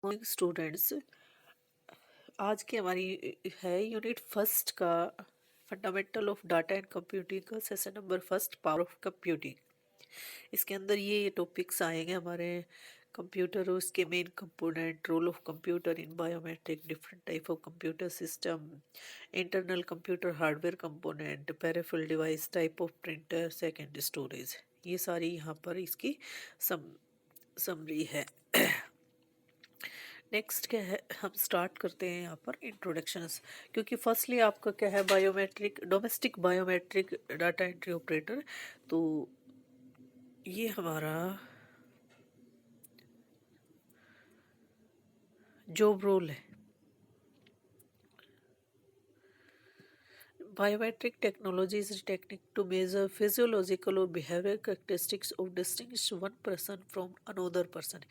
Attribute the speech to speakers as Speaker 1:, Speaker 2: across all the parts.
Speaker 1: Morning students, आज की हमारी है यूनिट फर्स्ट का fundamental of data and computing का session number first, power of computing. इसके अंदर ये टॉपिक्स आएंगे हमारे कंप्यूटर और उसके main component, role of computer in biometric, different type of computer system, internal computer hardware component, peripheral device, type of printer, second storage. ये सारी यहाँ पर इसकी समरी है। नेक्स्ट क्या है, हम स्टार्ट करते हैं यहाँ पर इंट्रोडक्शंस, क्योंकि फर्स्टली आपका क्या है, biometric, domestic biometric data entry operator. तो ये हमारा जॉब रोल है। Biometric technology is a technique to measure physiological or behavioral characteristics of distinguish one person from another person।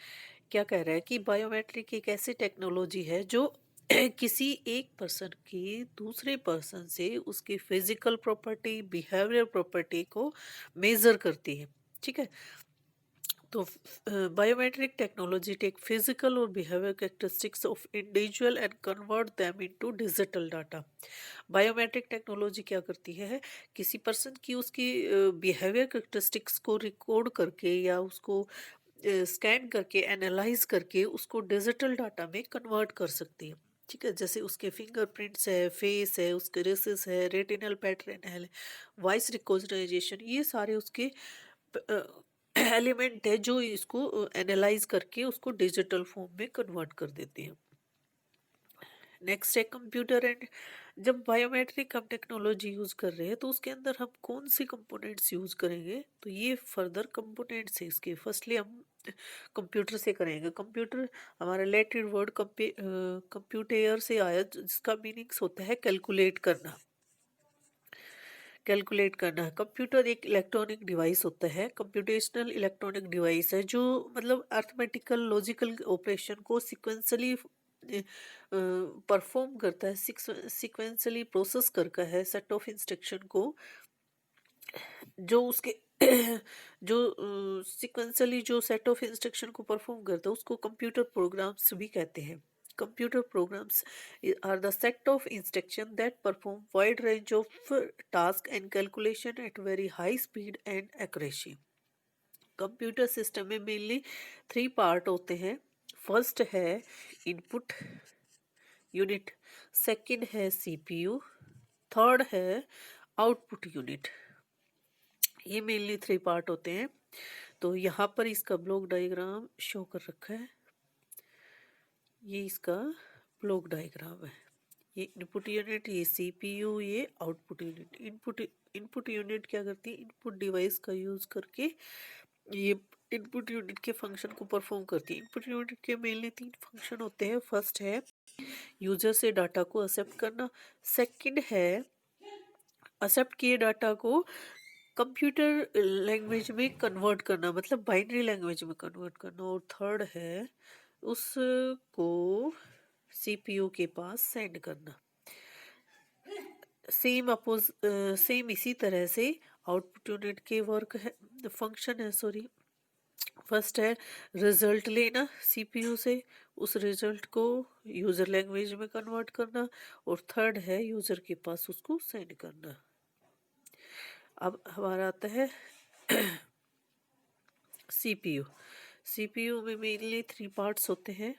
Speaker 1: क्या कह रहा है कि बायोमेट्रिक एक ऐसी टेक्नोलॉजी है जो किसी एक पर्सन की दूसरे पर्सन से उसकी फिजिकल प्रॉपर्टी, बिहेवियर प्रॉपर्टी को मेजर करती है। ठीक है, तो बायोमेट्रिक टेक्नोलॉजी टेक फिजिकल और behaviour characteristics of individual and convert them into digital data. Biometric technology क्या करती है, किसी पर्सन की उसकी बिहेवियर कैरेक्टरिस्टिक्स को रिकॉर्ड करके या उसको स्कैन करके, एनालाइज करके उसको डिजिटल डाटा में कन्वर्ट कर सकती है। ठीक है, जैसे उसके फिंगरप्रिंट्स है, फेस है, उसके रेसेस है, रेटिनल पैटर्न है, वॉइस रिकॉग्नाइजेशन, ये सारे उसके एलिमेंट है जो इसको एनालाइज करके उसको डिजिटल फॉर्म में कन्वर्ट कर देते हैं। नेक्स्ट है कंप्यूटर एंड। जब बायोमेट्रिक हम टेक्नोलॉजी यूज़ कर रहे हैं तो उसके अंदर हम कौन सी कंपोनेंट्स यूज़ करेंगे, तो ये फर्दर कंपोनेंट्स है इसके। फर्स्टली हम कंप्यूटर से करेंगे। कंप्यूटर हमारा लैटिन वर्ड कंप्यूटर से आया, जिसका मीनिंग्स होता है कैलकुलेट करना। कैलकुलेट करना है। कंप्यूटर एक इलेक्ट्रॉनिक डिवाइस होता है, कंप्यूटेशनल इलेक्ट्रॉनिक डिवाइस है जो मतलब अर्थमेटिकल लॉजिकल ऑपरेशन को सिक्वेंसली परफॉर्म करता है, सिक्वेंसली प्रोसेस करता है सेट ऑफ इंस्ट्रक्शन को, जो उसके जो सिक्वेंसली जो सेट ऑफ इंस्ट्रक्शन को परफॉर्म करता है उसको कंप्यूटर प्रोग्राम्स भी कहते हैं। Computer programs are the set of instructions that perform wide range of task and calculation at very high speed and accuracy। Computer system में मेनली 3 पार्ट होते हैं। फर्स्ट है इनपुट यूनिट, सेकंड है CPU, third है output unit. ये mainly 3 part होते हैं। तो यहाँ पर इसका ब्लॉक डायग्राम शो कर रखा है, ये इसका ब्लॉक डायग्राम है। ये इनपुट यूनिट, ये सीपीयू, ये आउटपुट यूनिट। इनपुट यूनिट क्या करती है, इनपुट डिवाइस का यूज करके ये इनपुट यूनिट के फंक्शन को परफॉर्म करती है। इनपुट यूनिट के मेनली 3 फंक्शन होते हैं। फर्स्ट है यूजर से डाटा को एक्सेप्ट करना, सेकंड है एक्सेप्ट किए डाटा को कंप्यूटर लैंग्वेज में कन्वर्ट करना, मतलब बाइनरी लैंग्वेज में कन्वर्ट करना, और थर्ड है उसको सीपीयू के पास सेंड करना। सेम इसी तरह से आउटपुट यूनिट के वर्क है, फंक्शन है, सॉरी। फर्स्ट है रिजल्ट लेना सीपीयू से, उस रिजल्ट को यूजर लैंग्वेज में कन्वर्ट करना, और थर्ड है यूजर के पास उसको सेंड करना। अब हमारा आता है सीपीयू। सीपीयू में मेनली 3 पार्ट्स होते हैं।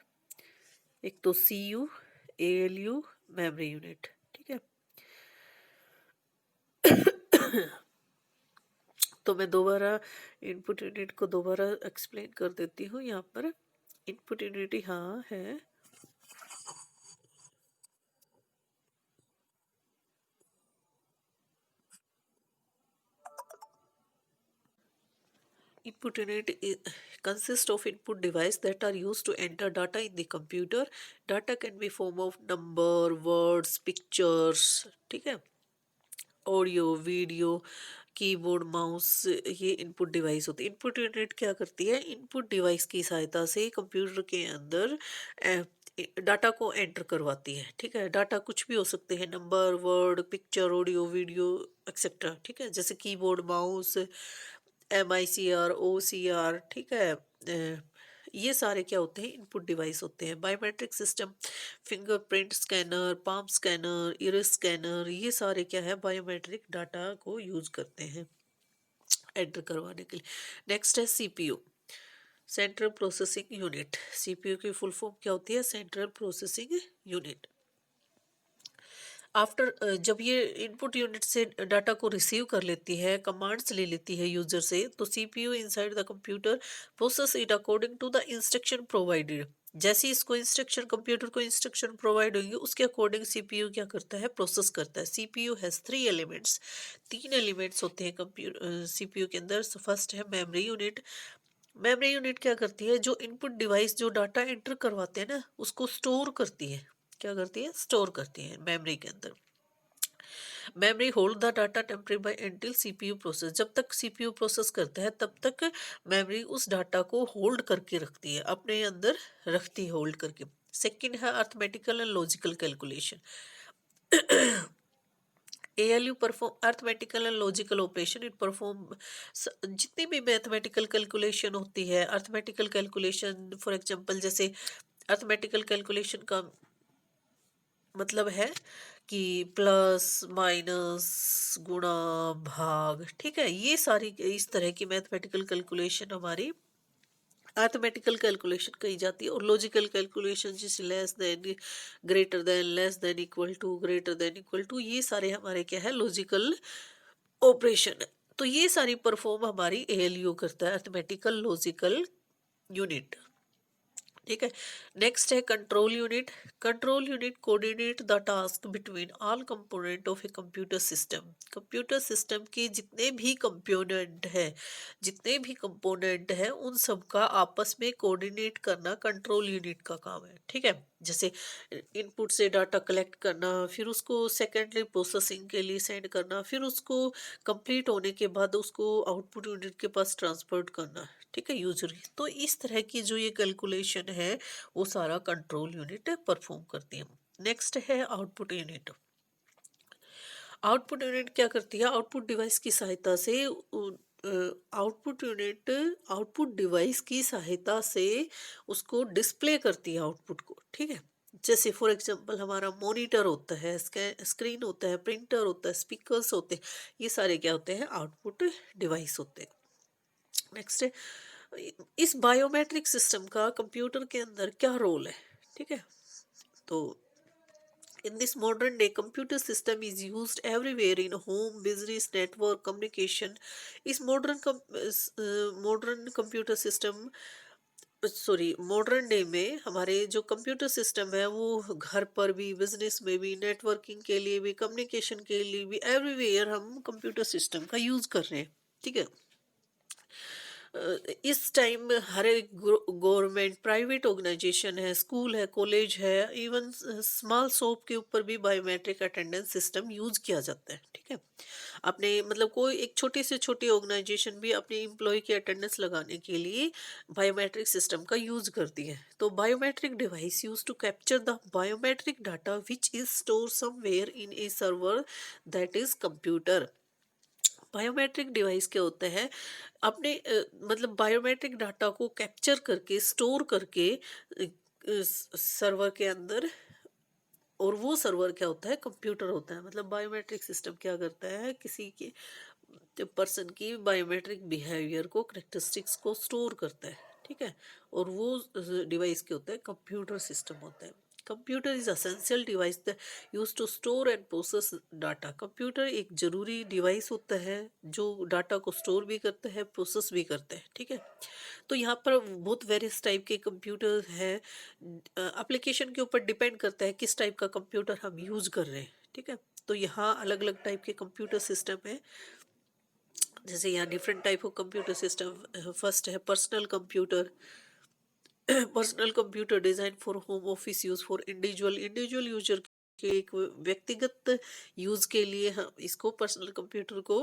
Speaker 1: एक तो सीयू, एएलयू, मेमोरी यूनिट। ठीक है, तो मैं दोबारा इनपुट यूनिट को दोबारा एक्सप्लेन कर देती हूँ। यहाँ पर इनपुट यूनिट यहाँ है, input unit consists of input device that are used to enter data in the computer। Data can be form of number, words, pictures, ठीक है, ऑडियो, वीडियो, कीबोर्ड, माउस, ये इनपुट डिवाइस होती है। Input unit क्या करती है, input device की सहायता से कंप्यूटर के अंदर डाटा को एंटर करवाती है। ठीक है, डाटा कुछ भी हो सकते हैं, number, word, picture, audio, video etcetera. ठीक है, जैसे कीबोर्ड, माउस, MICR, OCR, ठीक है, ये सारे क्या होते हैं, इनपुट डिवाइस होते हैं। Biometric system, fingerprint scanner, palm scanner, iris scanner, ये सारे क्या है, बायोमेट्रिक डाटा को यूज करते हैं एंटर करवाने के लिए। नेक्स्ट है CPU, central processing unit. CPU की फुल फॉर्म क्या होती है, सेंट्रल प्रोसेसिंग यूनिट। आफ्टर जब ये इनपुट यूनिट से डाटा को रिसीव कर लेती है, कमांड्स ले लेती है यूजर से, तो CPU inside the computer process it according to the instruction provided. जैसे ही इसको इंस्ट्रक्शन, कंप्यूटर को इंस्ट्रक्शन प्रोवाइड होंगे, उसके अकॉर्डिंग सीपीयू क्या करता है, प्रोसेस करता है। सीपीयू हैज थ्री एलिमेंट्स, तीन एलिमेंट्स होते हैं कंप्यूटर सीपीयू के अंदर। फर्स्ट है मेमोरी यूनिट। मेमोरी यूनिट क्या करती है, जो इनपुट डिवाइस जो डाटा एंटर करवाते हैं ना, उसको स्टोर करती है। क्या करती है, स्टोर करती है मेमोरी के अंदर। Memory hold the data temporary by until CPU process. जब तक सीपीयू प्रोसेस करता है तब तक मेमोरी उस डाटा को होल्ड करके रखती है, अपने अंदर रखती है होल्ड करके। सेकंड है arithmetical and logical calculation. ALU perform arithmetical and logical operation, it perform जितनी भी मैथमेटिकल कैलकुलेशन होती है, अर्थमेटिकल कैलकुलेशन फॉर एग्जांपल, जैसे अर्थमेटिकल कैलकुलेशन का मतलब है कि प्लस माइनस गुणा भाग, ठीक है, ये सारी इस तरह की मैथमेटिकल कैलकुलेशन हमारी अर्थमेटिकल कैलकुलेशन कही जाती है। और लॉजिकल कैलकुलेशन जैसे less than, greater than, less than, equal to, greater than, equal to, ये सारे हमारे क्या है, लॉजिकल ऑपरेशन है। तो ये सारी परफॉर्म हमारी ALU करता है, अर्थमेटिकल लॉजिकल यूनिट, ठीक है। नेक्स्ट है control unit. Control unit coordinate the task between all component of a computer system. Computer system के जितने भी कंपोनेंट है, जितने भी कंपोनेंट है, उन सब का आपस में कोऑर्डिनेट करना कंट्रोल यूनिट का काम है, ठीक है। जैसे इनपुट से डाटा कलेक्ट करना, फिर उसको सेकेंडरी प्रोसेसिंग के लिए सेंड करना, फिर उसको कंप्लीट होने के बाद उसको आउटपुट यूनिट के पास ट्रांसफर करना, ठीक है, यूजर। तो इस तरह की जो ये कैलकुलेशन है, वो सारा कंट्रोल यूनिट परफॉर्म करती है। नेक्स्ट है आउटपुट यूनिट। आउटपुट यूनिट क्या करती है, आउटपुट डिवाइस की सहायता से आउटपुट यूनिट आउटपुट डिवाइस की सहायता से उसको डिस्प्ले करती है आउटपुट को, ठीक है। जैसे फॉर एग्जांपल हमारा मॉनिटर होता है, स्क्रीन होता है, प्रिंटर होता है, स्पीकर्स होते हैं, ये सारे क्या होते हैं, आउटपुट डिवाइस होते हैं। नेक्स्ट है इस बायोमेट्रिक सिस्टम का कंप्यूटर के अंदर क्या रोल है, ठीक है। तो in this modern day computer system is used everywhere in home, business, network, communication. इस modern computer system, sorry, modern day में हमारे जो कंप्यूटर सिस्टम है, वो घर पर भी, बिजनेस में भी, नेटवर्किंग के लिए भी, कम्युनिकेशन के लिए भी, एवरीवेयर हम कंप्यूटर सिस्टम का यूज कर रहे हैं, ठीक है। इस टाइम हर एक गवर्नमेंट, प्राइवेट ऑर्गेनाइजेशन है, स्कूल है, कॉलेज है, इवन स्मॉल शॉप के ऊपर भी बायोमेट्रिक अटेंडेंस सिस्टम यूज किया जाता है, ठीक है। अपने मतलब कोई एक छोटी से छोटी ऑर्गेनाइजेशन भी अपने एम्प्लॉय की अटेंडेंस लगाने के लिए बायोमेट्रिक सिस्टम का यूज करती है। तो biometric device use to capture the biometric data which is store somewhere in a server, that is computer. Biometric device क्या होता है, अपने मतलब बायोमेट्रिक डाटा को कैप्चर करके, स्टोर करके सर्वर के अंदर, और वो सर्वर क्या होता है, कंप्यूटर होता है। मतलब बायोमेट्रिक सिस्टम क्या करता है, किसी के पर्सन की बायोमेट्रिक बिहेवियर को, करेक्टरिस्टिक्स को स्टोर करता है, ठीक है। और वो डिवाइस क्या होता है, कंप्यूटर सिस्टम होता है। Computer is essential device use to store and process data. Computer एक जरूरी डिवाइस होता है जो डाटा को स्टोर भी करता है, प्रोसेस भी करता है, ठीक है। तो यहाँ पर बहुत वेरियस टाइप के कंप्यूटर हैं। एप्लीकेशन के ऊपर डिपेंड करता है किस टाइप का कंप्यूटर हम यूज कर रहे हैं, ठीक है। तो यहाँ अलग अलग टाइप के कंप्यूटर सिस्टम है। जैसे यहाँ different type of computer system. First है personal computer. Personal computer design for home office use for individual user के, एक व्यक्तिगत यूज के लिए हम इसको पर्सनल कंप्यूटर को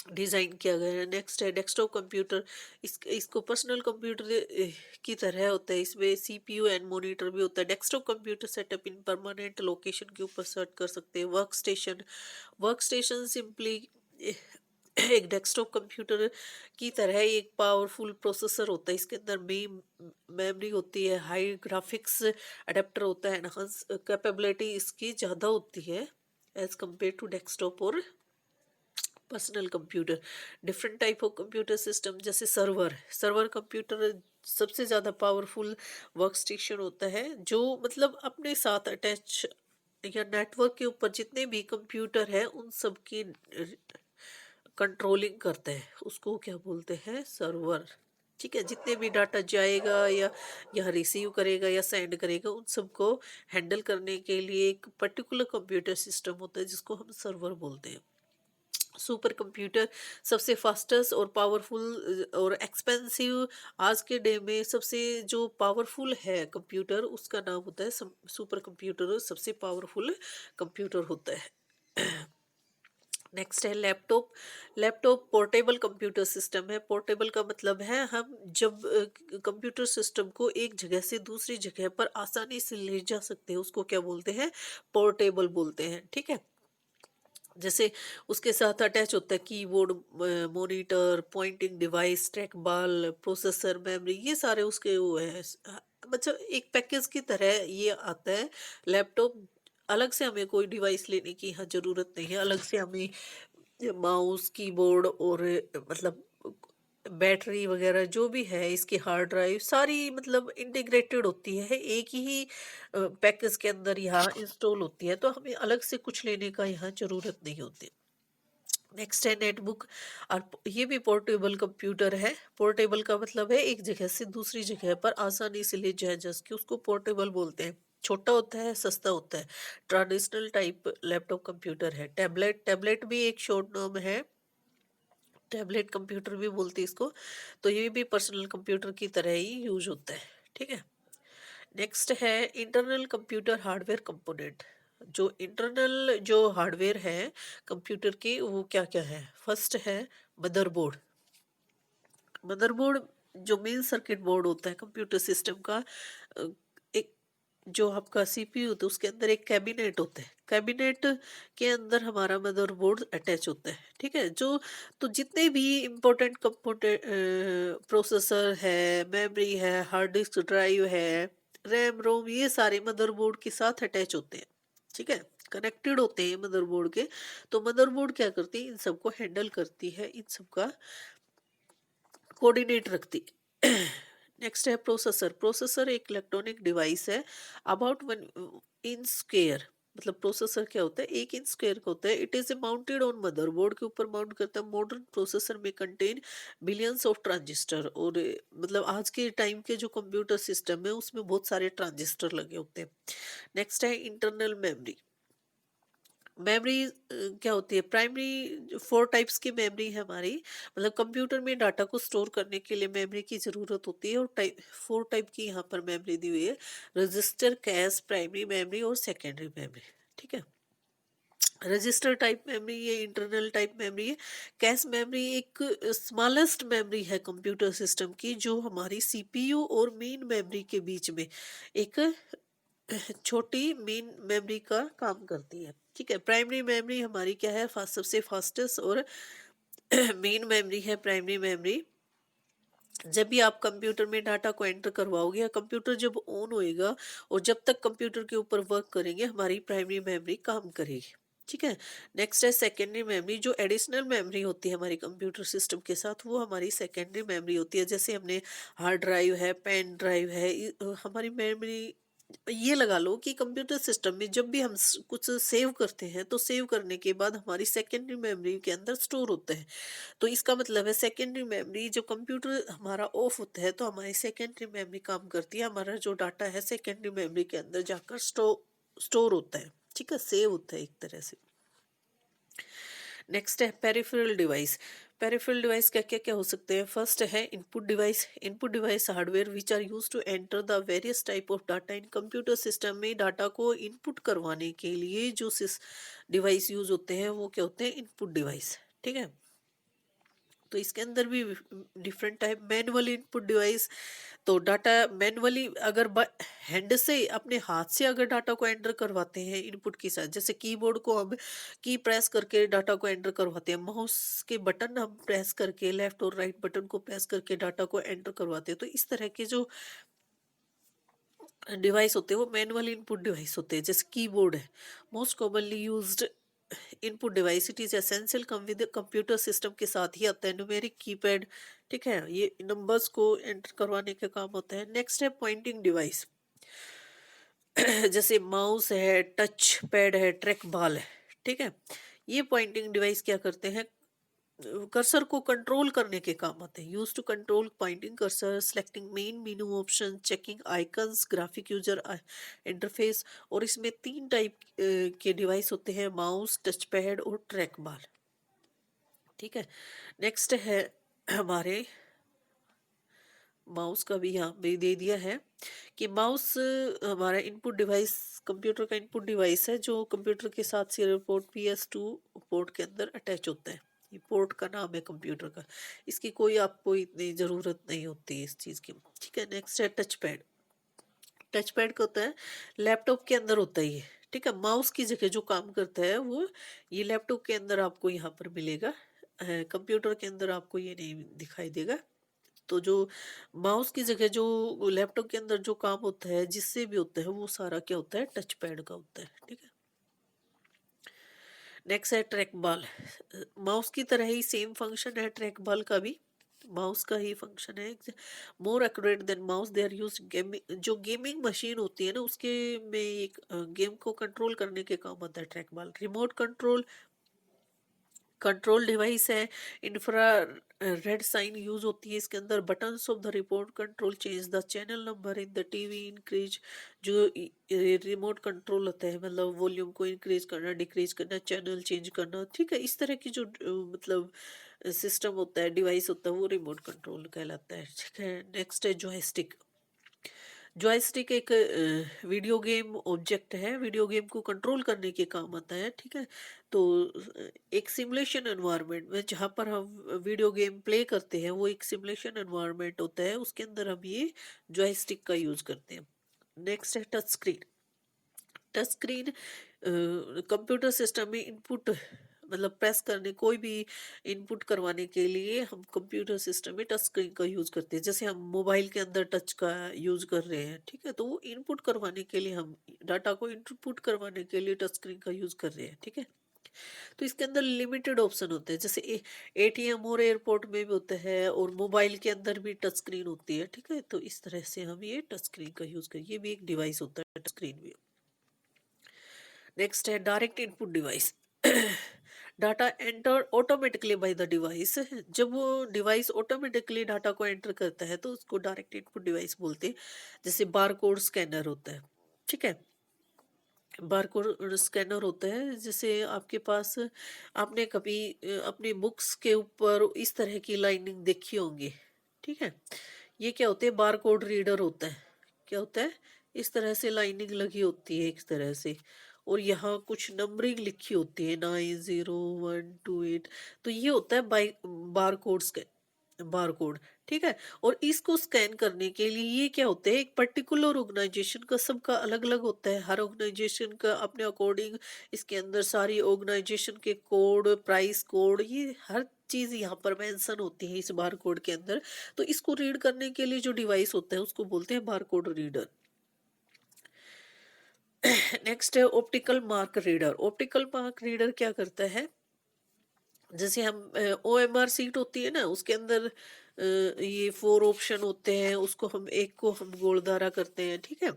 Speaker 1: डिजाइन किया गया है। नेक्स्ट है डेस्कटॉप कंप्यूटर। इसको पर्सनल कंप्यूटर की तरह होता है, इसमें सीपीयू एंड मॉनिटर भी होता है। डेस्कटॉप कंप्यूटर सेटअप इन परमानेंट लोकेशन के ऊपर सेट कर सकते हैं। Work station. Work station simply एक डेस्कटॉप कंप्यूटर की तरह एक पावरफुल प्रोसेसर होता है, इसके अंदर मेमोरी होती है, हाई ग्राफिक्स अडेप्टर होता है, एनहांस कैपेबिलिटी इसकी ज़्यादा होती है एज कम्पेयर टू डेस्कटॉप और personal computer. Different type of computer system, जैसे सर्वर कंप्यूटर सबसे ज़्यादा पावरफुल वर्क स्टेशन होता है, जो मतलब अपने साथ अटैच या नेटवर्क के ऊपर जितने भी कंप्यूटर है उन सब की कंट्रोलिंग करते हैं, उसको क्या बोलते हैं, सर्वर। ठीक है, जितने भी डाटा जाएगा या रिसीव करेगा या सेंड करेगा, उन सबको हैंडल करने के लिए एक पर्टिकुलर कंप्यूटर सिस्टम होता है जिसको हम सर्वर बोलते हैं। सुपर कंप्यूटर सबसे फास्टेस्ट और पावरफुल और एक्सपेंसिव, आज के डे में सबसे जो पावरफुल है कंप्यूटर, उसका नाम होता है सुपर कंप्यूटर, सबसे पावरफुल कंप्यूटर होता है। नेक्स्ट है laptop. Laptop portable computer system है। पोर्टेबल का मतलब है हम जब कंप्यूटर सिस्टम को एक जगह से दूसरी जगह पर आसानी से ले जा सकते हैं, उसको क्या बोलते हैं, पोर्टेबल बोलते हैं। ठीक है, जैसे उसके साथ अटैच होता है keyboard, monitor, pointing device, track ball, processor, memory, ये सारे उसके वो है। मतलब एक पैकेज की तरह ये आता है लैपटॉप। अलग से हमें कोई डिवाइस लेने की यहाँ जरूरत नहीं है, अलग से हमें माउस, कीबोर्ड और मतलब बैटरी वगैरह जो भी है, इसकी हार्ड ड्राइव सारी मतलब इंटीग्रेटेड होती है, एक ही पैकेज के अंदर यहाँ इंस्टॉल होती है, तो हमें अलग से कुछ लेने का यहाँ जरूरत नहीं होती। नेक्स्ट है नेटबुक। और ये भी पोर्टेबल कंप्यूटर है। पोर्टेबल का मतलब है एक जगह से दूसरी जगह पर आसानी से ले जाया जा सके, उसको पोर्टेबल बोलते हैं। छोटा होता है, सस्ता होता है। ट्रेडिशनल टाइप लैपटॉप कंप्यूटर है। टैबलेट, टैबलेट भी एक शॉर्ट नाम है, टैबलेट कंप्यूटर भी बोलते हैं इसको। तो ये भी पर्सनल कंप्यूटर की तरह ही यूज होता है। ठीक है, नेक्स्ट है इंटरनल कंप्यूटर हार्डवेयर कंपोनेंट। जो इंटरनल जो हार्डवेयर है कंप्यूटर की, वो क्या क्या है। फर्स्ट है मदरबोर्ड। मदरबोर्ड जो मेन सर्किट बोर्ड होता है कंप्यूटर सिस्टम का, अ, एक जो आपका सीपीयू होता है उसके अंदर एक कैबिनेट होता है, कैबिनेट के अंदर हमारा मदरबोर्ड अटैच होता है। ठीक है, जो तो जितने भी इम्पोर्टेंट कंप्यूटर प्रोसेसर है, मेमोरी है, हार्ड डिस्क ड्राइव है, रैम रोम, ये सारे मदरबोर्ड के साथ अटैच होते हैं। ठीक है, कनेक्टेड होते हैं मदरबोर्ड के। तो मदरबोर्ड क्या करती है, इन सबको हैंडल करती है, इन सबका कोऑर्डिनेट रखती है। नेक्स्ट है प्रोसेसर। प्रोसेसर एक इलेक्ट्रॉनिक डिवाइस है अबाउट वन इन स्क्वेयर। मतलब प्रोसेसर क्या होता है, एक इन स्क्वेयर का होता है। It is mounted on motherboard के ऊपर माउंट करता है। मॉडर्न प्रोसेसर में कंटेन बिलियंस ऑफ ट्रांजिस्टर। और मतलब आज के टाइम के जो कंप्यूटर सिस्टम है उसमें बहुत सारे ट्रांजिस्टर लगे होते हैं। नेक्स्ट है इंटरनल मेमोरी। मेमोरी क्या होती है, प्राइमरी 4 टाइप्स की मेमोरी है हमारी। मतलब कंप्यूटर में डाटा को स्टोर करने के लिए मेमोरी की ज़रूरत होती है, और 4 टाइप की यहाँ पर मेमोरी दी हुई है। रजिस्टर, कैश, प्राइमरी मेमोरी और सेकेंडरी मेमोरी। ठीक है, रजिस्टर टाइप मेमोरी ये इंटरनल टाइप मेमोरी है। कैश मेमोरी एक स्मॉलेस्ट मेमोरी है कंप्यूटर सिस्टम की, जो हमारी सीपीयू और मेन मेमोरी के बीच में एक छोटी मेन मेमोरी का काम करती है। ठीक है, प्राइमरी मेमोरी हमारी क्या है, सबसे फास्टेस्ट और मेन मेमोरी है प्राइमरी मेमोरी। जब भी आप कंप्यूटर में डाटा को एंटर करवाओगे या कंप्यूटर जब ऑन होएगा और जब तक कंप्यूटर के ऊपर वर्क करेंगे, हमारी प्राइमरी मेमोरी काम करेगी। ठीक है, नेक्स्ट है सेकेंडरी मेमोरी। जो एडिशनल मेमोरी होती है हमारी कंप्यूटर सिस्टम के साथ, वो हमारी सेकेंडरी मेमोरी होती है। जैसे हमने हार्ड ड्राइव है, पेन ड्राइव है, हमारी मेमोरी। ये लगा लो कि कंप्यूटर सिस्टम में जब भी हम कुछ सेव करते हैं, तो सेव करने के बाद हमारी सेकेंडरी मेमोरी के अंदर स्टोर होता है। तो इसका मतलब है सेकेंडरी मेमोरी, जब कंप्यूटर हमारा ऑफ होता है तो हमारी सेकेंडरी मेमोरी काम करती है, हमारा जो डाटा है सेकेंडरी मेमोरी के अंदर जाकर स्टोर होता है। ठीक है, सेव होता है एक तरह से। नेक्स्ट है पेरिफेरल डिवाइस। पेरिफेरल डिवाइस क्या क्या क्या हो सकते हैं। फर्स्ट है input device. Input device hardware which are use to enter the various type of data in computer system. में डाटा को इनपुट करवाने के लिए जो डिवाइस यूज होते हैं वो क्या होते हैं, इनपुट डिवाइस। ठीक है, तो इसके अंदर भी different type manual input device. तो डाटा मैनुअली अगर हैंड से अपने हाथ से अगर डाटा को एंटर करवाते हैं इनपुट के साथ, जैसे कीबोर्ड को हम की प्रेस करके डाटा को एंटर करवाते हैं, माउस के बटन हम प्रेस करके लेफ्ट और राइट बटन को प्रेस करके डाटा को एंटर करवाते हैं, तो इस तरह के जो डिवाइस होते हैं वो मैनुअल इनपुट डिवाइस होते हैं। जैसे कीबोर्ड है, most commonly used input device, it is essential come with computer system के साथ ही आता है, न्यूमेरिक कीपैड। ठीक है, ये नंबर्स को एंटर करवाने का काम होता है। नेक्स्ट है पॉइंटिंग डिवाइस जैसे माउस है, टच पैड है, ट्रैक बॉल है। ठीक है, ये पॉइंटिंग डिवाइस क्या करते हैं, कर्सर को कंट्रोल करने के काम आते हैं। Use to control pointing cursor, selecting main menu option, checking icons, graphic user interface. और इसमें तीन टाइप के डिवाइस होते हैं, माउस, टच पैड और ट्रैक बॉल। ठीक है, नेक्स्ट है हमारे माउस का भी यहाँ पे दे दिया है कि माउस हमारा इनपुट डिवाइस, कंप्यूटर का इनपुट डिवाइस है जो कंप्यूटर के साथ सीरियल पोर्ट PS2 पोर्ट के अंदर अटैच होता है। ये पोर्ट का नाम है कंप्यूटर का, इसकी कोई आपको इतनी ज़रूरत नहीं होती है इस चीज़ की। ठीक है, नेक्स्ट है टच पैड। टच पैड का होता है, लैपटॉप के अंदर होता है ये। ठीक है, माउस की जगह जो काम करता है वो ये लैपटॉप के अंदर आपको यहाँ पर मिलेगा, कंप्यूटर के अंदर आपको ये नहीं दिखाई देगा। तो जो माउस की जगह जो लैपटॉप के अंदर जो काम होता है जिससे भी होता है वो सारा क्या होता है, टच पैड का होता है। ठीक है, नेक्स्ट है ट्रैक बॉल। माउस की तरह ही सेम फंक्शन है ट्रैक बॉल का भी, माउस का ही फंक्शन है। More accurate than mouse, they are use gaming, जो गेमिंग मशीन होती है ना उसके में एक गेम को कंट्रोल करने के काम आता है track ball. Remote control control device है, इंफ्रा रेड साइन यूज होती है इसके अंदर। Buttons of the remote control change the channel number in the TV, increase, जो रिमोट कंट्रोल होता है मतलब वॉल्यूम को इंक्रीज करना, डिक्रीज करना, चैनल चेंज करना। ठीक है, इस तरह की जो मतलब सिस्टम होता है, डिवाइस होता है, वो रिमोट कंट्रोल कहलाता है। ठीक है, नेक्स्ट है जॉयस्टिक। जॉयस्टिक एक वीडियो गेम ऑब्जेक्ट है, वीडियो गेम को कंट्रोल करने के काम आता है। ठीक है, तो एक सिमुलेशन एनवायरनमेंट में जहाँ पर हम वीडियो गेम प्ले करते हैं वो एक सिमुलेशन एनवायरनमेंट होता है, उसके अंदर हम ये जॉयस्टिक का यूज करते हैं। नेक्स्ट है touch screen. Touch screen computer system में इनपुट मतलब प्रेस करने, कोई भी इनपुट करवाने के लिए हम कंप्यूटर सिस्टम में टच स्क्रीन का यूज करते हैं। जैसे हम मोबाइल के अंदर टच का यूज कर रहे हैं, ठीक है, तो वो इनपुट करवाने के लिए, हम डाटा को इनपुट करवाने के लिए टच स्क्रीन का यूज कर रहे हैं। ठीक है, तो इसके अंदर लिमिटेड ऑप्शन होते हैं, जैसे ATM और एयरपोर्ट में भी होता है और मोबाइल के अंदर भी टच स्क्रीन होती है। ठीक है, तो इस तरह से हम ये टच स्क्रीन का यूज करें, ये भी एक डिवाइस होता है टच स्क्रीन भी। नेक्स्ट है direct input device. Data enter automatically by the device, जब वो डिवाइस ऑटोमेटिकली डाटा को एंटर करता है तो उसको डायरेक्ट इनपुट डिवाइस बोलते हैं। जैसे बारकोड स्कैनर होता है। ठीक है, बारकोड स्कैनर होता है, जैसे आपके पास, आपने कभी अपनी बुक्स के ऊपर इस तरह की लाइनिंग देखी होंगी। ठीक है, ये क्या होते हैं, बारकोड रीडर होता है। क्या होता है, इस तरह से लाइनिंग लगी होती है एक तरह से, और यहाँ कुछ नंबरिंग लिखी होती है 90128। तो ये होता है बारकोड, बारकोड। ठीक है, और इसको स्कैन करने के लिए ये क्या होते हैं, एक पर्टिकुलर ऑर्गेनाइजेशन का, सबका अलग अलग होता है, हर ऑर्गेनाइजेशन का अपने अकॉर्डिंग, इसके अंदर सारी ऑर्गेनाइजेशन के कोड, प्राइस कोड, ये हर चीज यहाँ पर मेंशन होती है इस बार कोड के अंदर। तो इसको रीड करने के लिए जो डिवाइस होता है उसको बोलते हैं बार कोड रीडर। नेक्स्ट है optical mark reader. Optical mark reader क्या करता है, जैसे हम OMR सीट होती है ना, उसके अंदर ये 4 ऑप्शन होते हैं, उसको हम एक को हम गोलधारा करते हैं। ठीक है,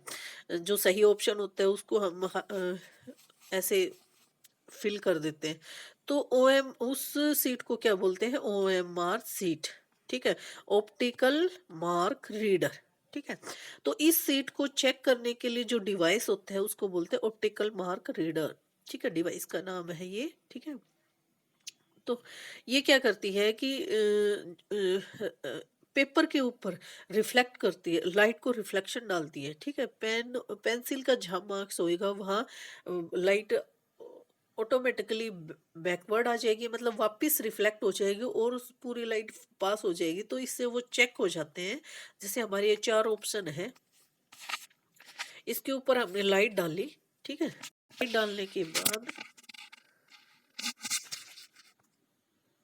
Speaker 1: जो सही ऑप्शन होता है उसको हम ऐसे फिल कर देते हैं। तो उस सीट को क्या बोलते हैं, OMR सीट। ठीक है, ऑप्टिकल मार्क रीडर। ठीक है, तो इस सीट को चेक करने के लिए जो डिवाइस होता है उसको बोलते हैं ऑप्टिकल मार्क रीडर। ठीक है, डिवाइस का नाम है ये। ठीक है, तो ये क्या करती है कि पेपर के ऊपर रिफ्लेक्ट करती है, लाइट को रिफ्लेक्शन डालती है। ठीक है, पेंसिल का जहाँ मार्क्स होएगा वहाँ लाइट ऑटोमेटिकली बैकवर्ड आ जाएगी, मतलब वापस रिफ्लेक्ट हो जाएगी और उस पूरी लाइट पास हो जाएगी, तो इससे वो चेक हो जाते हैं। जैसे हमारे ये 4 ऑप्शन है, इसके ऊपर हमने लाइट डाली, ठीक है? लाइट डालने के बाद